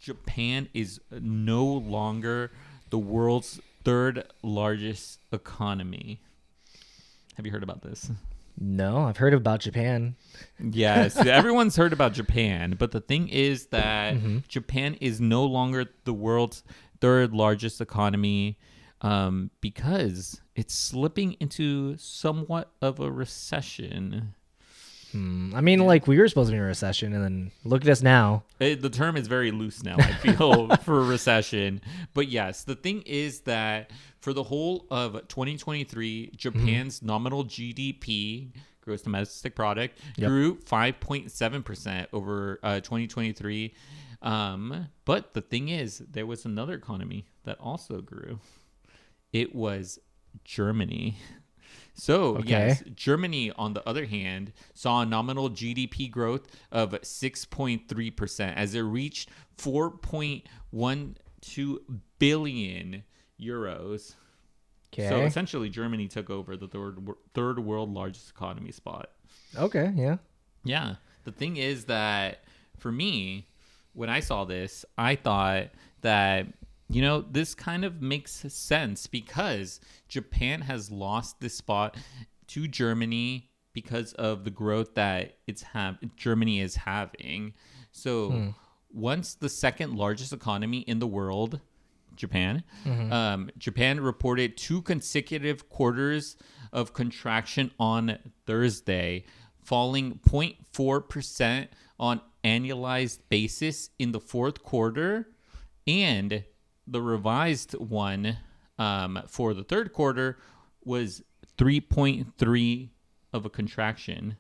Japan is no longer the world's third largest economy. Have you heard about this? No, I've heard about Japan. Yes, everyone's heard about Japan, but the thing is that Mm-hmm. Japan is no longer the world's third largest economy because it's slipping into somewhat of a recession. I mean, like we were supposed to be in a recession, and then look at us now. The term is very loose now, I feel, for a recession. But yes, the thing is that for the whole of 2023, Japan's nominal GDP, gross domestic product, grew 5.7% over 2023. But the thing is, there was another economy that also grew. It was Germany. So, yes, Germany, on the other hand, saw a nominal GDP growth of 6.3% as it reached 4.12 billion euros. Okay. So, essentially, Germany took over the third world largest economy spot. Okay. Yeah. Yeah. The thing is that for me, when I saw this, I thought that this kind of makes sense because Japan has lost this spot to Germany because of the growth that Germany is having. So once the second largest economy in the world, Japan, Japan reported 2 consecutive quarters of contraction on Thursday, falling 0.4% on annualized basis in the fourth quarter, and the revised one for the third quarter was 3.3 of a contraction.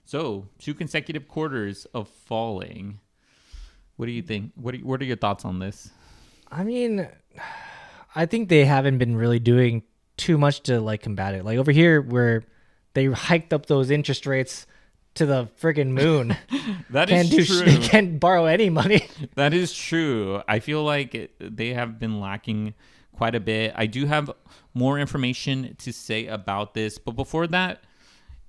So 2 consecutive quarters of falling. What do you think? What are your thoughts on this? I mean, I think they haven't been really doing too much to like combat it. Like over here, where they hiked up those interest rates to the friggin' moon. That is true. Can't borrow any money. That is true. I feel like they have been lacking quite a bit. I do have more information to say about this, but before that,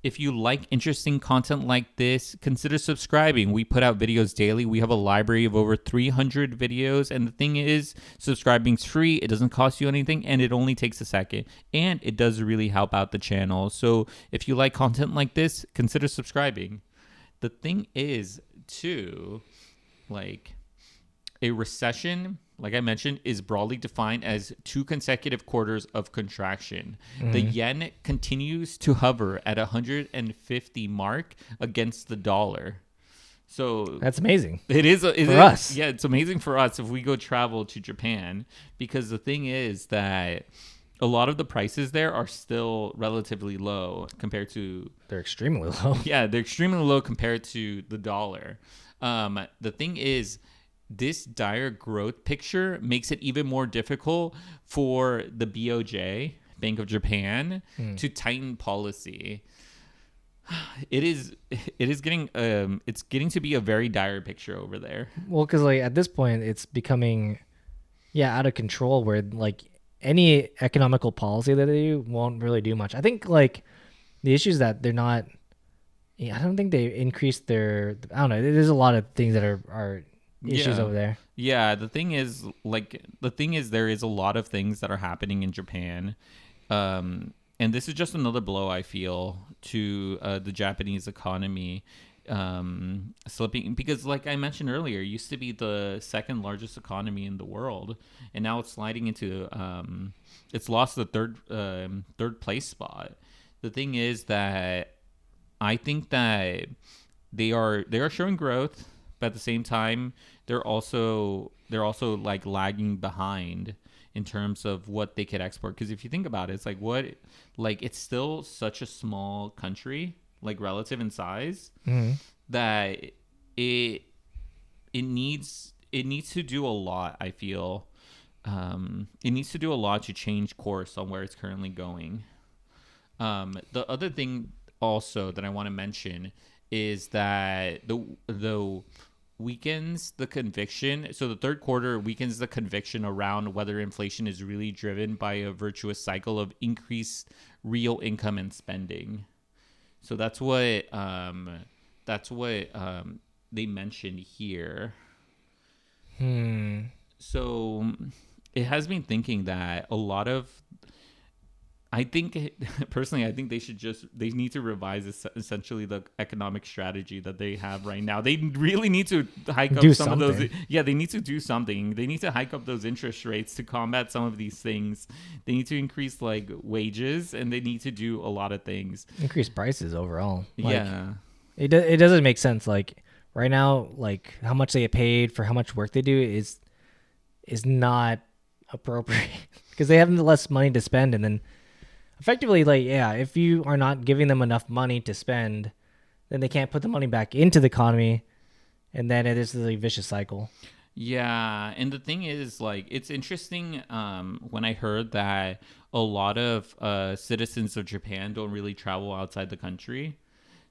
if you like interesting content like this, consider subscribing. We put out videos daily. We have a library of over 300 videos. And the thing is, subscribing's free. It doesn't cost you anything. And it only takes a second. And it does really help out the channel. So if you like content like this, consider subscribing. The thing is, too, like a recession, like I mentioned, is broadly defined as 2 consecutive quarters of contraction. The yen continues to hover at 150 mark against the dollar. So that's amazing. It is for us. Yeah, it's amazing for us if we go travel to Japan, because the thing is that a lot of the prices there are still relatively low compared to... They're extremely low. Yeah, they're extremely low compared to the dollar. The thing is, this dire growth picture makes it even more difficult for the BOJ, Bank of Japan, to tighten policy. It's getting to be a very dire picture over there. Well, because like at this point, it's becoming, out of control. Where like any economical policy that they do won't really do much. I think like the issue is that they're not. I don't think they increased their. I don't know. There's a lot of things that are issues over there. Yeah, the thing is there is a lot of things that are happening in Japan. And this is just another blow, I feel, to the Japanese economy slipping, because like I mentioned earlier, it used to be the second largest economy in the world, and now it's sliding into it's lost the third place spot. The thing is that I think that they are showing growth, but at the same time, they're also like lagging behind in terms of what they could export. Because if you think about it, it's it's still such a small country, like relative in size, that it needs to do a lot. I feel it needs to do a lot to change course on where it's currently going. The other thing also that I want to mention is that the weakens the conviction. So the third quarter weakens the conviction around whether inflation is really driven by a virtuous cycle of increased real income and spending. So that's what they mentioned here. So it has been thinking that a lot of I think personally, I think they need to revise essentially the economic strategy that they have right now. They really need to hike up Do some of those. something. Yeah, they need to do something. They need to hike up those interest rates to combat some of these things. They need to increase like wages, and they need to do a lot of things. Increase prices overall. Like Yeah. it doesn't make sense. Like right now, like how much they get paid for how much work they do is not appropriate because they have less money to spend, and then effectively, like, yeah, if you are not giving them enough money to spend, then they can't put the money back into the economy, and then it is a vicious cycle. Yeah, and the thing is, like, it's interesting when I heard that a lot of citizens of Japan don't really travel outside the country.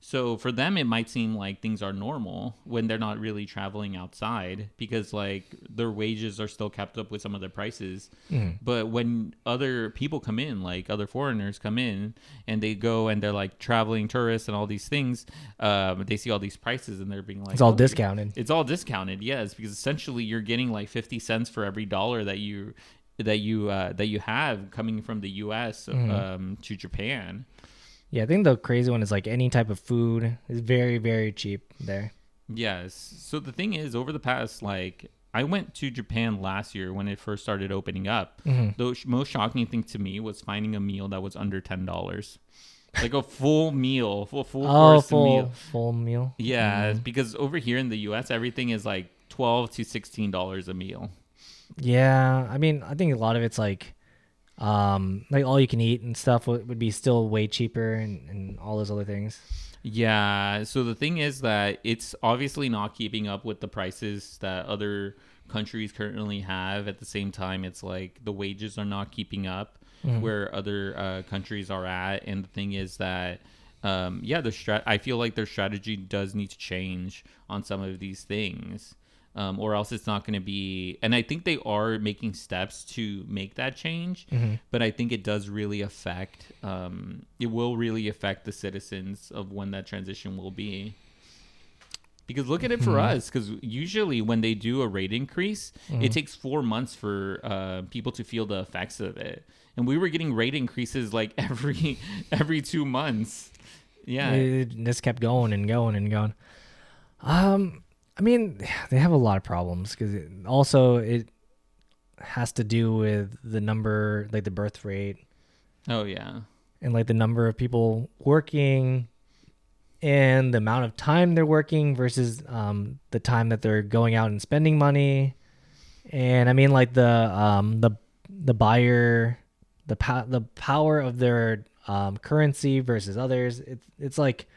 So for them, it might seem like things are normal when they're not really traveling outside because, like, their wages are still kept up with some of their prices. But when other people come in, like other foreigners come in and they go and they're like traveling tourists and all these things, they see all these prices and they're being like, It's all "Oh, discounted. it's all discounted." Yes, because essentially you're getting like 50 cents for every dollar that you have coming from the U.S. To Japan. Yeah, I think the crazy one is like any type of food is very, very cheap there. Yes. So the thing is, over the past, like, I went to Japan last year when it first started opening up. The most shocking thing to me was finding a meal that was under $10, like a full meal, full Oh, course meal. full meal. Yeah, because over here in the U.S., everything is like $12 to $16 a meal. Yeah, I mean, I think a lot of it's like all you can eat and stuff would be still way cheaper and all those other things. Yeah. So the thing is that it's obviously not keeping up with the prices that other countries currently have. At the same time, it's like the wages are not keeping up where other countries are at. And the thing is that, yeah, I feel like their strategy does need to change on some of these things. Or else it's not going to be. And I think they are making steps to make that change, but I think it does really affect. It will really affect the citizens of when that transition will be. Because look at it for us. Because usually when they do a rate increase, it takes 4 months for people to feel the effects of it, and we were getting rate increases like every 2 months. Yeah. It just kept going and going and going. I mean, they have a lot of problems because it has to do with the number, like the birth rate, Oh yeah. and like the number of people working and the amount of time they're working versus the time that they're going out and spending money. And I mean, like the buyer, the power of their currency versus others. It's like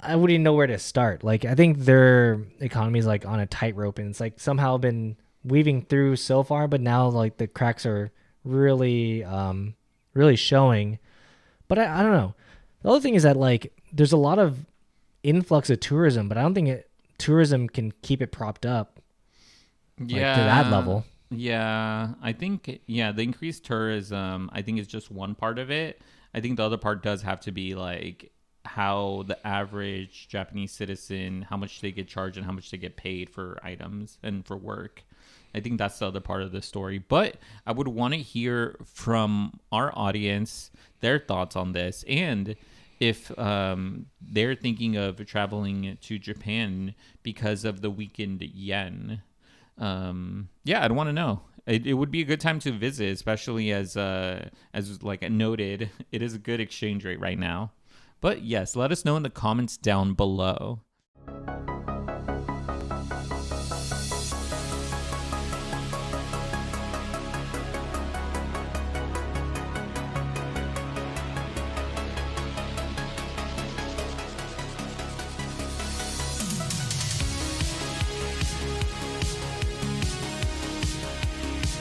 I wouldn't even know where to start. Like I think their economy is like on a tightrope, and it's like somehow been weaving through so far, but now like the cracks are really, really showing. But I don't know. The other thing is that like there's a lot of influx of tourism, but I don't think tourism can keep it propped up like to that level. Yeah, I think the increased tourism I think is just one part of it. I think the other part does have to be like how the average Japanese citizen, how much they get charged and how much they get paid for items and for work. I think that's the other part of the story. But I would want to hear from our audience their thoughts on this, and if they're thinking of traveling to Japan because of the weakened yen. Yeah, I'd want to know. It would be a good time to visit, especially as like noted, it is a good exchange rate right now. But yes, let us know in the comments down below.